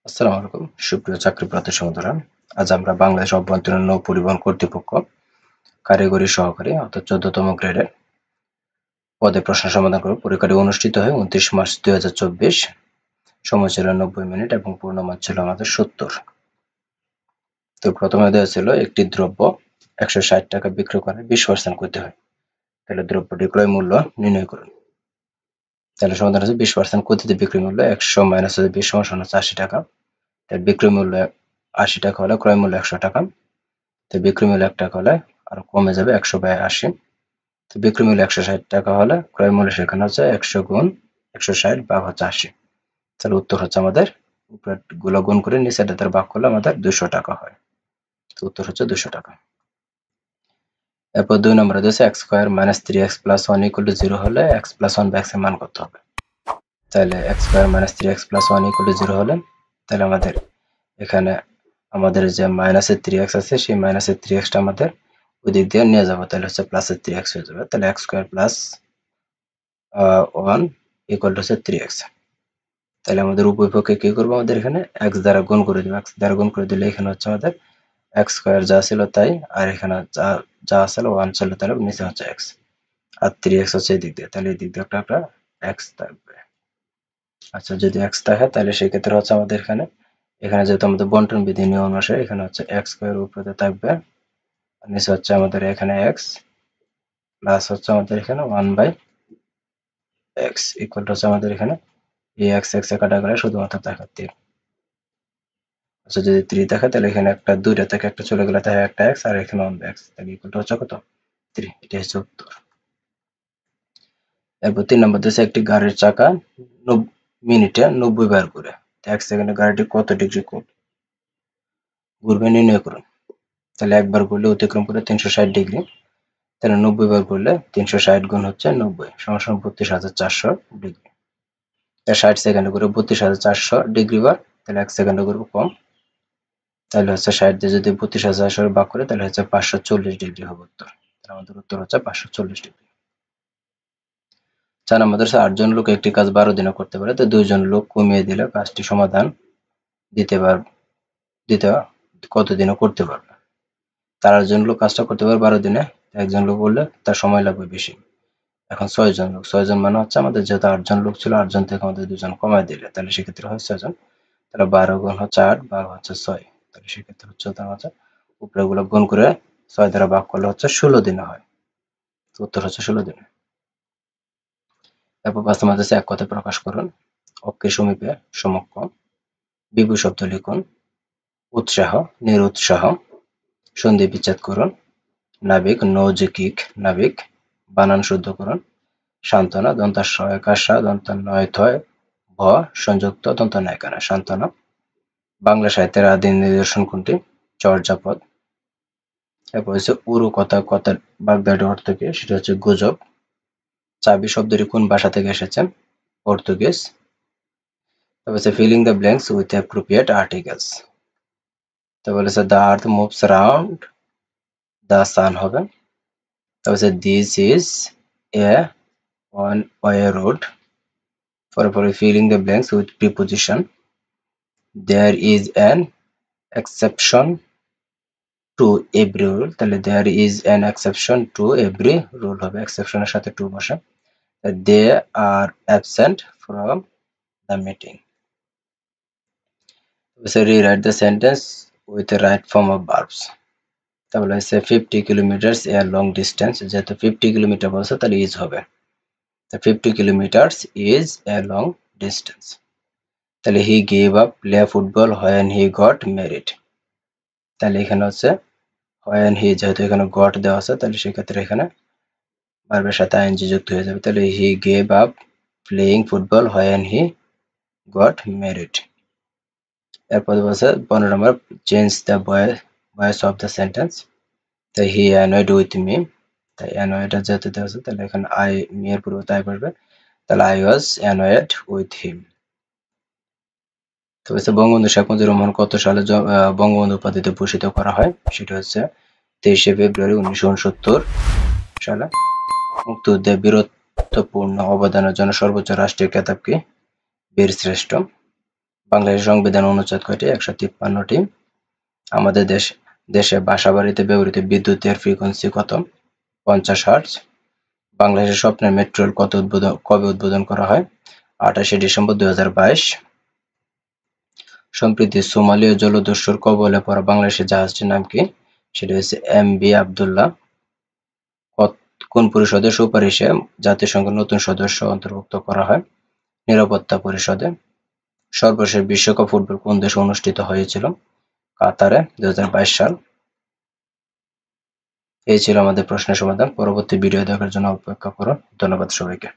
আসসালামু আলাইকুম সুপ্রিয় চাকরিপ্রার্থী সহোদরা। আজ আমরা বাংলাদেশ অভ্যন্তরীণ নৌ পরিবহন কর্তৃপক্ষ কারিগরি সহকারী অর্থাৎ 14তম গ্রেডের পদে প্রশ্ন সমাধান করব। পরীক্ষাটি অনুষ্ঠিত হয় 29 মার্চ 2024। সময় ছিল 90 মিনিট এবং পূর্ণমান ছিল আমাদের 70। তো প্রথমে দেওয়া ছিল একটি দ্রব্য 160 টাকা বিক্রয় করে 20% করতে হয়। তাহলে দ্রব্যটির ক্রয় মূল্য নির্ণয় করুন। তাহলে সমাধান হচ্ছে 20% কতিতে বিক্রয় মূল্য 100 মাইনাস 20 সমান হচ্ছে 80 টাকা। তার বিক্রয় মূল্য 80 টাকা হলে ক্রয় মূল্য 100 টাকা। তো বিক্রয় মূল্য 1 টাকা হলে আরো কমে যাবে 100/80। তো বিক্রয় মূল্য 160 টাকা হলে ক্রয় মূল্য সেখানে হচ্ছে 100 গুণ 160 ভাগ হচ্ছে 80। তাহলে উত্তর হচ্ছে আমাদের উপরের গুলো গুণ করে নিচের দ্বারা ভাগ করলে আমাদের 200 টাকা হয়। তো উত্তর হচ্ছে 200 টাকা। এরপর 2 নম্বরে দিয়েছে x square minus 3x plus 1 equal to 0 হলে x প্লাস 1 বা x এর মান কত হবে। তাহলে x square minus 3x plus 1 equal to 0 হলে তাহলে আমাদের এখানে আমাদের যে মাইনাসের 3x আছে সেই মাইনাসের 3x টা আমাদের ওই দিক দিয়ে নিয়ে যাবো। তাহলে হচ্ছে প্লাসের 3x হয়ে যাবে। তাহলে x square plus 1 equal to হচ্ছে 3x। তাহলে আমাদের উভয় পক্ষে কি করবো, আমাদের এখানে x দ্বারা গুণ করে দিব। x দ্বারা গুণ করে দিলে এখানে হচ্ছে আমাদের x স্কয়ার যা ছিল তাই, আর এখানে যা ছিল 1 ছিল তাহলে নিচে হচ্ছে x, আর 3x হচ্ছে এই দিক দিয়ে। তাহলে এই দিক দিয়ে একটা x থাকবে। আচ্ছা, যদি x থাকে তাহলে সেই ক্ষেত্রে হচ্ছে আমাদের এখানে যেহেতু আমাদের বন্টন বিধি নিয়ম অনুসারে এখানে হচ্ছে x স্কয়ার উপরে থাকবে, আর নিচে হচ্ছে আমাদের এখানে x প্লাস হচ্ছে আমাদের এখানে 1/x ইকুয়াল টু হচ্ছে আমাদের এখানে এই x x এ কাটা গেলে শুধুমাত্র থাকে 3। আচ্ছা, যদি 3 থাকে তাহলে এখানে একটা দুইটা থেকে একটা চলে গেলে থাকে একটা x, আর এখানে 1/x, তাহলে ইকুয়াল টু হচ্ছে কত 3। এটা হচ্ছে উত্তর। এরপর 3 নম্বর দিয়েছে একটি গাড়ির চাকা মিনিটে 90 বার ঘুরে। 1 সেকেন্ডে গাড়িটি কত ডিগ্রি ঘুরবে নির্ণয় করুন। তাহলে একবার ঘুরলে অতিক্রম করে 360 ডিগ্রি। তাহলে 90 বার ঘুরলে 360 গুণ হচ্ছে 90 সমান 32,400 ডিগ্রি। 60 সেকেন্ডে ঘুরে 32,400 ডিগ্রি বার, তাহলে 1 সেকেন্ডে ঘুরবে কম। তাহলে হচ্ছে 60 দিয়ে যদি 32,400 ভাগ করে তাহলে হচ্ছে 540 ডিগ্রি হবে উত্তর। তাহলে আমাদের উত্তর হচ্ছে 540 ডিগ্রি। 4 নম্বর হচ্ছে 8 জন লোক একটি কাজ 12 দিনে করতে পারে, তো 2 জন লোক কমিয়ে দিলে কাজটি সমাধান দিতে কত দিনে করতে পারবে। তার 8 জন লোক কাজটা করতে পারে 12 দিনে, একজন লোক বললে তার সময় লাগবে বেশি। এখন 6 জন লোক, 6 জন মানে হচ্ছে আমাদের যেহেতু 8 জন লোক ছিল, 8 জন থেকে আমাদের 2 জন কমায় দিলে তাহলে সেক্ষেত্রে হয় 6 জন। তাহলে 12 গুণ হচ্ছে 8 ভাগ হচ্ছে 6, তাহলে সেক্ষেত্রে হচ্ছে তার হচ্ছে উপরে গুলো গুণ করে 6 দ্বারা ভাগ করলে হচ্ছে 16 দিনে হয়। তো উত্তর হচ্ছে 16 দিনে। এরপর 5 নম্বর হচ্ছে এক কথায় প্রকাশ করুন। অক্ষের সমীপে সমক্ষ, বিভু শব্দ লিখুন। উৎসাহ, নিরুৎসাহ। সন্ধি বিচ্ছেদ করুন। নাবিক, নৌজিকিক নাবিক। বানান শুদ্ধ করুন। সান্ত্বনা, দন্তাস্বয় কাসা দন্তান্বয় থয় ভ সংযুক্ত দন্তনায় কানা সান্ত্বনা। বাংলা সাহিত্যের আদি নিদর্শন কোনটি? চর্যাপদ। এরপর হচ্ছে উরু কথা, কথার বাগদাটি অর্থ কি? সেটা হচ্ছে গুজব। চাবি শব্দটি কোন ভাষা থেকে এসেছে? পর্তুগিজ। তারপর হচ্ছে filling the blanks with appropriate articles. তারপর হচ্ছে the earth moves round the sun হবে। তারপর হচ্ছে this is a one way road. পরে filling the blanks with preposition. There is an exception to every rule, তাহলে there is an exception to every rule হবে, এক্সেপশনের সাথে to বসে। They are absent from the meeting. Rewrite the sentence with the right form of verbs. তাহলে হচ্ছে 50 kilometres এ long distance, যেহেতু 50 kilometre বলছে তাহলে ইজ হবে। 50 kilometres is a long distance. তাহলে he gave up play football when he got married. তাহলে এখানে হচ্ছে হোয়েন হি, যেহেতু এখানে গট দেওয়া আছে তাহলে সেক্ষেত্রে এখানে ভার্বের সাথে আইএনজি যুক্ত হয়ে যাবে। তাহলে he gave up playing football when he got married. এরপর বলছে 15 number change the voice of the sentence. তাই হি অ্যানয়েড উইথ মি, তাই অ্যানয়েডটা যেহেতু দেওয়া আছে তাহলে এখানে আই, মি এর পরিবর্তে আই বসবে। তাহলে I was annoyed with him. তো হচ্ছে বঙ্গবন্ধু শেখ মুজিবুর রহমান কত সালে বঙ্গবন্ধু উপাধিতে ভূষিত করা হয়? সেটা হচ্ছে 23শে ফেব্রুয়ারি 1969 সালে। মুক্তিযুদ্ধে বীরত্বপূর্ণ অবদানের জন্য সর্বোচ্চ রাষ্ট্রীয় খেতাব কি? বীর শ্রেষ্ঠ। বাংলাদেশের সংবিধান অনুচ্ছেদ কয়টি? 153টি। আমাদের দেশে বাসাবাড়িতে ব্যবহৃত বিদ্যুতের ফ্রিকোয়েন্সি কত? 50 হার্টজ। বাংলাদেশের স্বপ্নের মেট্রো রেল কবে উদ্বোধন করা হয়? 28 ডিসেম্বর 2022। সম্প্রতি সোমালীয় জলদস্যুর কবলে পড়া বাংলাদেশের জাহাজটির নাম কি? সেটি হচ্ছে এমভি আবদুল্লাহ। কোন পরিষদের সুপারিশে জাতিসংঘের নতুন সদস্য অন্তর্ভুক্ত করা হয়? নিরাপত্তা পরিষদে। সর্বশেষ বিশ্বকাপ ফুটবল কোন দেশে অনুষ্ঠিত হয়েছিল? কাতারে, 2022 সাল। এই ছিল আমাদের প্রশ্নের সমাধান। পরবর্তী ভিডিও দেখার জন্য অপেক্ষা করুন। ধন্যবাদ সবাইকে।